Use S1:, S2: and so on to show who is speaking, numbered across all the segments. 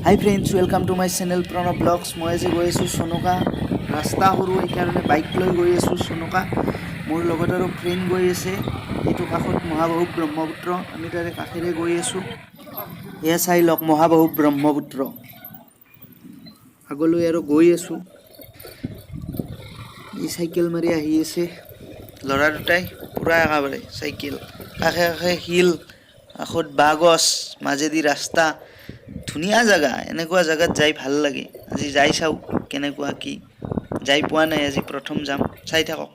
S1: High friends, welcome to my channel Pranab blogs. মই আজি গৈ আছোঁ চনকা। ৰাস্তা সৰু সেইকাৰণে বাইক লৈ গৈ আছোঁ চনকা। মোৰ লগত আৰু ফ্ৰেণ্ড গৈ আছে। এইটো কাষত মহাবাহু ব্ৰহ্মপুত্ৰ, আমি তাৰে কাষেৰে গৈ আছোঁ। এয়া চাই লওক মহাবাহু ব্ৰহ্মপুত্ৰ। আগলৈ আৰু গৈ আছোঁ। এই চাইকেল মাৰি আহি আছে ল'ৰা দুটাই, পূৰা একেবাৰে চাইকেল। কাষে কাষে শিল, কাষত বাঁহ গছ, মাজেদি ৰাস্তা। ধুনীয়া জেগা, এনেকুৱা জেগাত যাই ভাল লাগে। আজি যাই চাওঁ কেনেকুৱা কি। যাই পোৱা নাই, আজি প্ৰথম যাম, চাই থাকক।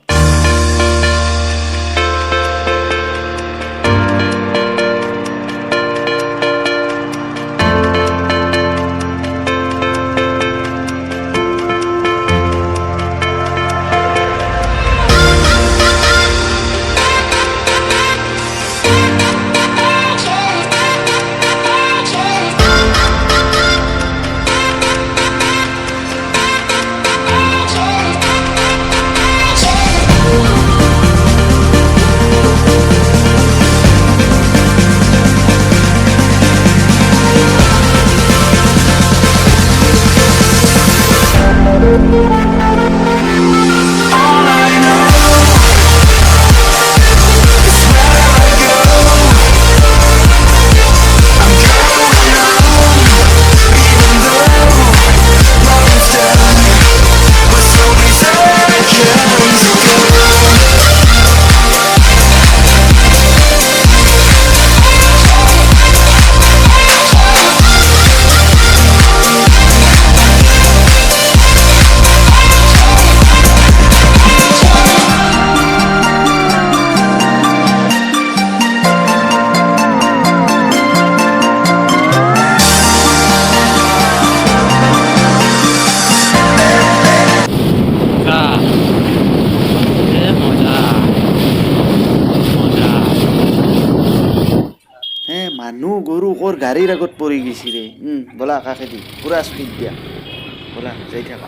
S1: মানুহ গৰু কৰ গাড়ীৰ আগত পৰি গৈছি ৰে। ব'লা কাষেদি পূৰা স্পীড দিয়া, ব'লা যাই থাকা।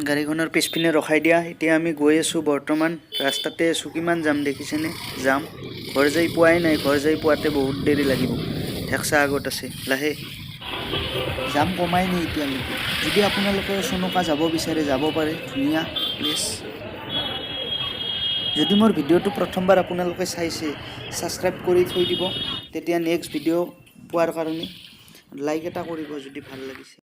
S1: গাড়ীখনৰ পিছপিনে ৰখাই দিয়া। এতিয়া আমি গৈ আছোঁ বৰ্তমান ৰাস্তাতে আছোঁ। কিমান যাম দেখিছেনে? যাম। ঘৰ যাই পোৱাই নাই, ঘৰ যাই পোৱাতে বহুত দেৰি লাগিব। ঠেকচা আগত আছে, লাহে যাম কমাই নাই এতিয়ালৈকে। যদি আপোনালোকে চনকা যাব বিচাৰে যাব পাৰে, ধুনীয়া প্লেচ। যদি মোৰ ভিডিঅ'টো প্ৰথমবাৰ আপোনালোকে চাইছে, ছাবস্ক্ৰাইব কৰি থৈ দিব, তেতিয়া নেক্সট ভিডিঅ' পোৱাৰ কাৰণে লাইক এটা কৰিব যদি ভাল লাগিছে।